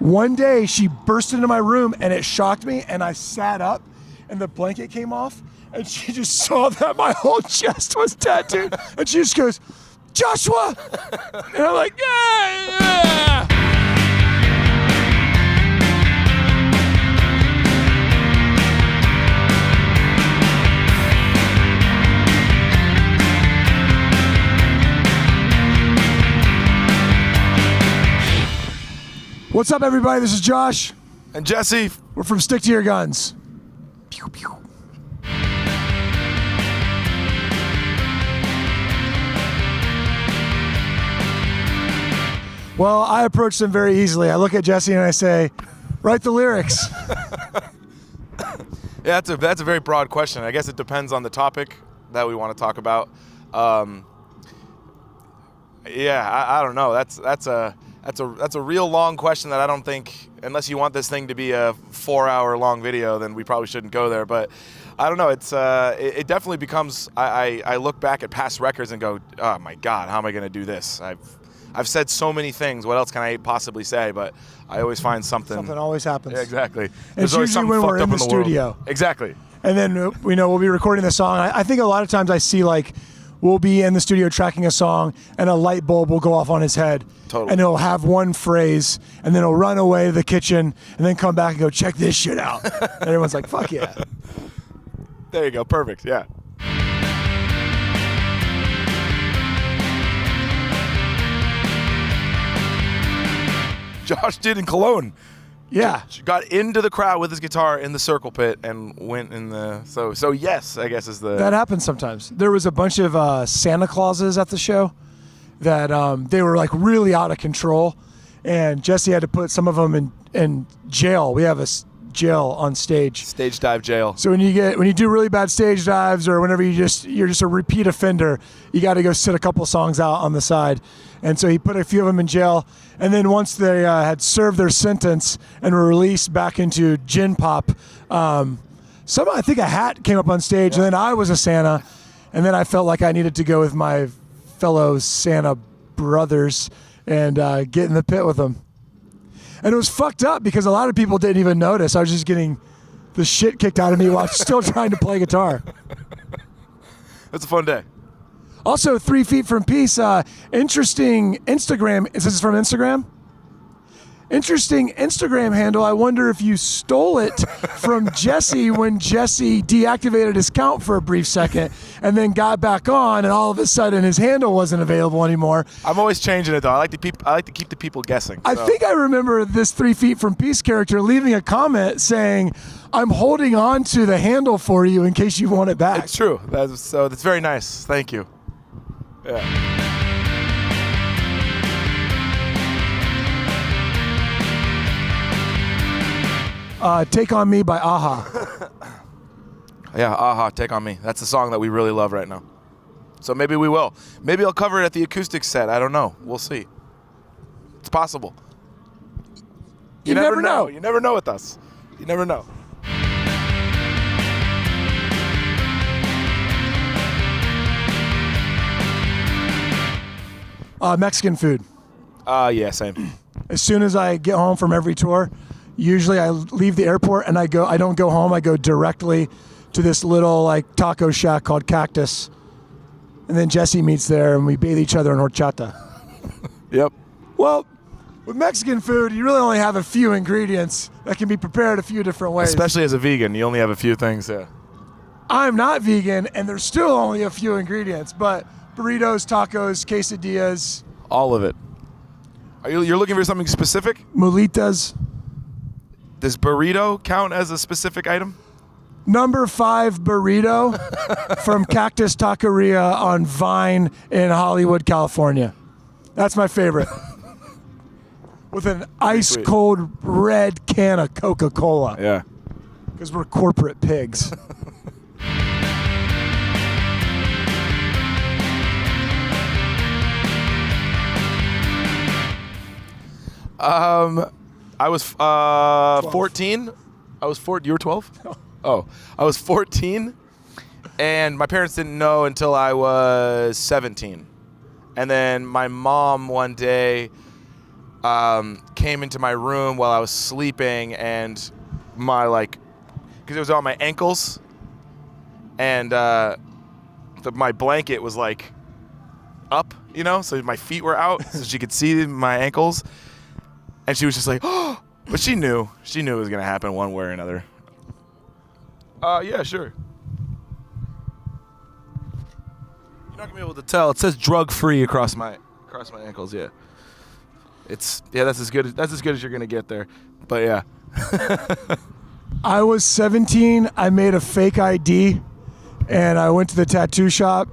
One day she burst into my room and it shocked me, and I sat up and the blanket came off and she just saw that my whole chest was tattooed and she just goes, "Joshua!" And I'm like, yeah. What's up, everybody? This is Josh. And Jesse. We're from Stick to Your Guns. Pew, pew. Well, I approach them very easily. I look at Jesse and I say, write the lyrics. Yeah, that's a very broad question. I guess it depends on the topic that we want to talk about. I don't know. That's a real long question that I don't think, unless you want this thing to be a 4-hour long video, then we probably shouldn't go there. But I don't know. It definitely becomes. I look back at past records and go, oh my God, how am I going to do this? I've said so many things. What else can I possibly say? But I always find something. Something always happens. Yeah, exactly. It's usually when we're in the studio. Exactly. And then we'll be recording the song. I think a lot of times I see we'll be in the studio tracking a song and a light bulb will go off on his head. Totally. And he'll have one phrase and then he'll run away to the kitchen and then come back and go, check this shit out. And everyone's like, fuck yeah. There you go. Perfect. Yeah. Josh did in Cologne. Yeah. Got into the crowd with his guitar in the circle pit and went in the... So yes, I guess is the... That happens sometimes. There was a bunch of Santa Clauses at the show that they were really out of control. And Jesse had to put some of them in jail. We have a jail on stage. Stage dive jail. So when you do really bad stage dives or whenever you're just a repeat offender, you got to go sit a couple songs out on the side. And so he put a few of them in jail. And then once they had served their sentence and were released back into Gin Pop, I think a hat came up on stage, and then I was a Santa, and then I felt like I needed to go with my fellow Santa brothers and get in the pit with them. And it was fucked up because a lot of people didn't even notice. I was just getting the shit kicked out of me while still trying to play guitar. It's a fun day. Also, 3 Feet from Peace, interesting Instagram. Is this from Instagram? Interesting Instagram handle. I wonder if you stole it from Jesse when Jesse deactivated his account for a brief second and then got back on, and all of a sudden his handle wasn't available anymore. I'm always changing it though. I like to keep the people guessing. I think I remember this 3 Feet from Peace character leaving a comment saying, "I'm holding on to the handle for you in case you want it back." It's true. That's very nice. Thank you. Yeah. Take on Me by Aha. Yeah, Aha, Take on Me. That's the song that we really love right now. So maybe we will. Maybe I'll cover it at the acoustic set. I don't know. We'll see. It's possible. You never know. You never know with us. You never know. Mexican food. Yeah, same. As soon as I get home from every tour, usually I leave the airport and I don't go home. I go directly to this little taco shack called Cactus. And then Jesse meets there and we bathe each other in horchata. Yep. Well, with Mexican food, you really only have a few ingredients that can be prepared a few different ways. Especially as a vegan, you only have a few things, yeah. I'm not vegan and there's still only a few ingredients, but burritos, tacos, quesadillas. All of it. You're looking for something specific? Mulitas. Does burrito count as a specific item? Number 5 burrito from Cactus Taqueria on Vine in Hollywood, California. That's my favorite. With an ice cold red can of Coca-Cola. Yeah. Because we're corporate pigs. I was 14. I was 4. You were 12? No. Oh, I was 14, and my parents didn't know until I was 17. And then my mom one day came into my room while I was sleeping, and my because it was on my ankles, and my blanket was like up, so my feet were out, so she could see my ankles, and she was just like, oh, but she knew it was gonna happen one way or another. Yeah, sure. You're not gonna be able to tell. It says drug-free across my ankles. Yeah. That's as good as you're gonna get there. But yeah. I was 17. I made a fake ID, and I went to the tattoo shop,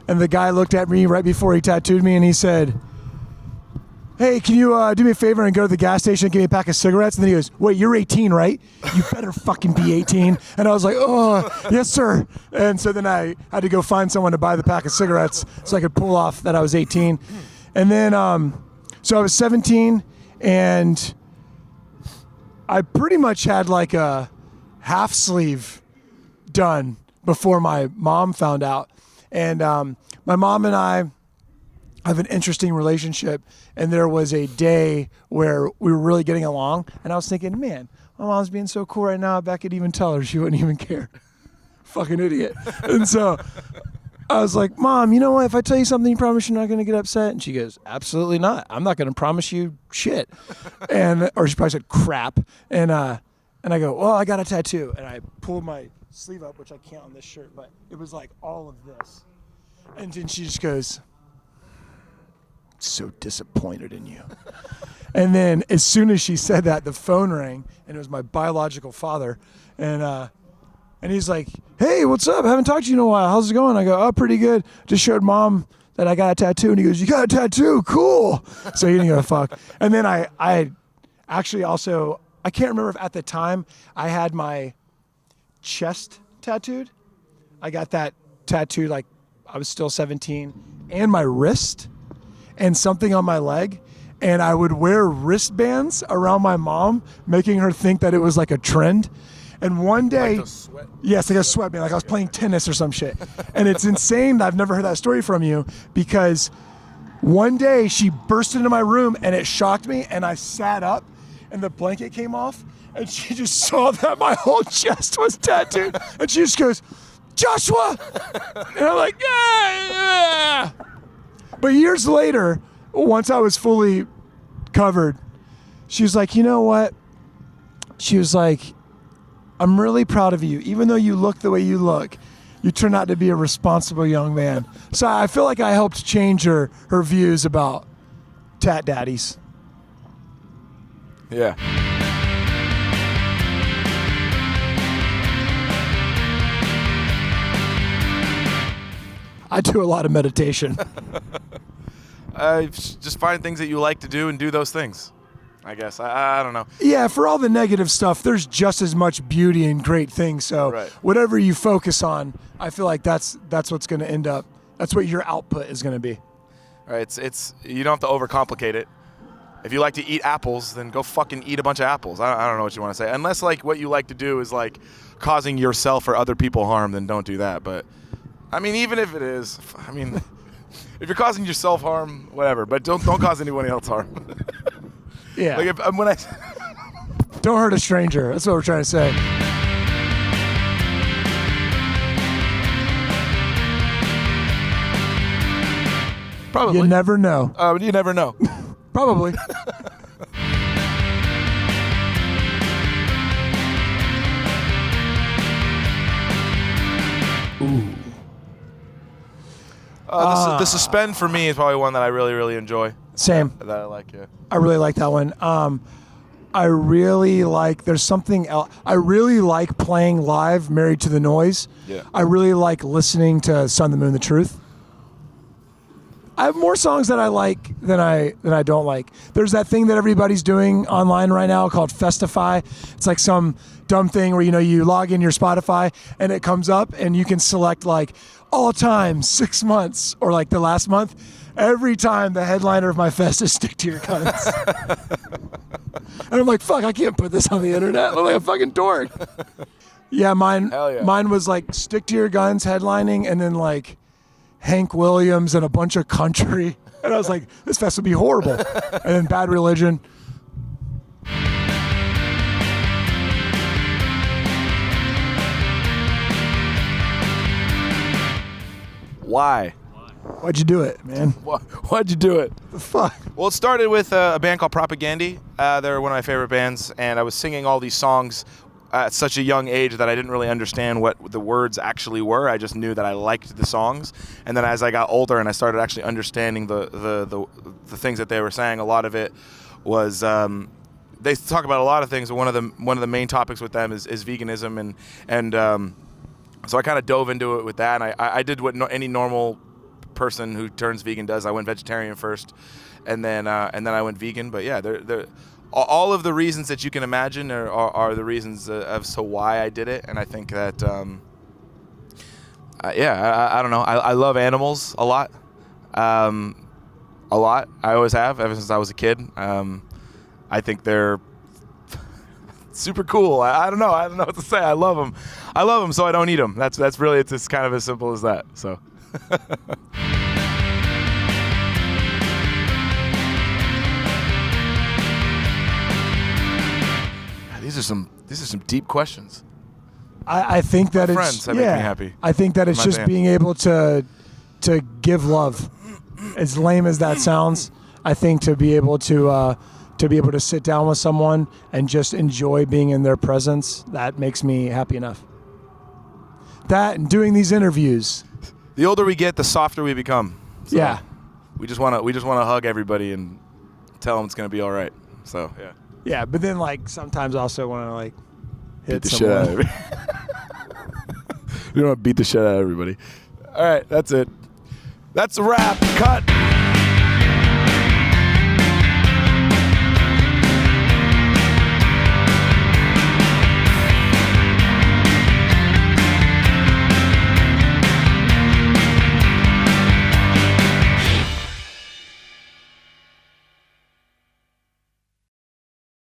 and the guy looked at me right before he tattooed me, and he said, "Hey, can you do me a favor and go to the gas station and give me a pack of cigarettes?" And then he goes, "Wait, you're 18, right? You better fucking be 18." And I was like, "Oh, yes, sir." And so then I had to go find someone to buy the pack of cigarettes so I could pull off that I was 18. And then, so I was 17, and I pretty much had like a half sleeve done before my mom found out. And my mom and I have an interesting relationship, and there was a day where we were really getting along, and I was thinking, man, my mom's being so cool right now, I bet I could even tell her she wouldn't even care. Fucking idiot. And so I was like, Mom, you know what? If I tell you something, you promise you're not going to get upset? And she goes, absolutely not. I'm not going to promise you shit. Or she probably said crap. And I go, well, I got a tattoo. And I pulled my sleeve up, which I can't on this shirt, but it was like all of this. And then she just goes, so disappointed in you. And then as soon as she said that, the phone rang, and it was my biological father. And he's like, hey, what's up? I haven't talked to you in a while. How's it going? I go, oh, pretty good. Just showed Mom that I got a tattoo. And he goes, you got a tattoo? Cool. So he didn't give a fuck. And then I actually also, I can't remember if at the time I had my chest tattooed. I got that tattooed like I was still 17, and my wrist and something on my leg. And I would wear wristbands around my mom, making her think that it was like a trend. And one day, yes, like a sweatband, like I was playing tennis or some shit. And it's insane that I've never heard that story from you, because one day she burst into my room and it shocked me, and I sat up and the blanket came off, and she just saw that my whole chest was tattooed, and she just goes, Joshua! And I'm like, yeah. But years later, once I was fully covered, she was like, you know what? She was like, I'm really proud of you. Even though you look the way you look, you turn out to be a responsible young man. So I feel like I helped change her views about tat daddies. Yeah. I do a lot of meditation. Just find things that you like to do and do those things, I guess. I don't know. Yeah, for all the negative stuff, there's just as much beauty and great things. So right. Whatever you focus on, I feel like that's what's going to end up. That's what your output is going to be. Right. It's you don't have to overcomplicate it. If you like to eat apples, then go fucking eat a bunch of apples. I don't know what you want to say. Unless like what you like to do is like causing yourself or other people harm, then don't do that. But I mean, even if it is, I mean, if you're causing yourself harm, whatever. But don't cause anyone else harm. Yeah. Like when I don't hurt a stranger. That's what we're trying to say. Probably. You never know. You never know. Probably. Ooh. The suspend for me is probably one that I really, really enjoy. Same. That I like, yeah. I really like that one. I really like, there's something else. I really like playing live Married to the Noise. Yeah. I really like listening to Sun, the Moon, the Truth. I have more songs that I like than I don't like. There's that thing that everybody's doing online right now called Festify. It's like some dumb thing where, you log in your Spotify and it comes up and you can select like all time, 6 months, or like the last month. Every time the headliner of my fest is Stick to Your Guns. And I'm like, fuck, I can't put this on the internet. I'm like a fucking dork. Yeah, mine was like Stick to Your Guns headlining, and then like Hank Williams and a bunch of country. And I was like, this fest would be horrible. And then Bad Religion. Why? Why'd you do it, man? Why'd you do it? The fuck? Well, it started with a band called Propagandy. They're one of my favorite bands, and I was singing all these songs at such a young age that I didn't really understand what the words actually were. I just knew that I liked the songs, and then as I got older and I started actually understanding the things that they were saying, a lot of it was they talk about a lot of things. But one of the main topics with them is veganism, and so I kind of dove into it with that. And I did what any normal person who turns vegan does. I went vegetarian first, and then I went vegan. But yeah, they're all of the reasons that you can imagine are the reasons as to why I did it. And I think that I don't know. I love animals a lot. A lot. I always have ever since I was a kid. I think they're super cool. I don't know. I don't know what to say. I love them, so I don't eat them. That's really, it's just kind of as simple as that. So. These are some deep questions. I think that My it's friends that make me happy. I think that it's My just band. being able to give love. As lame as that sounds, I think to be able to sit down with someone and just enjoy being in their presence, that makes me happy enough. That and doing these interviews. The older we get, the softer we become. So Yeah. We just want to hug everybody and tell them it's going to be all right. So, yeah. Yeah, but then like sometimes I also want to like hit Beat the someone. shit out of everybody. We don't want to beat the shit out of everybody. All right, that's it. That's a wrap. Cut.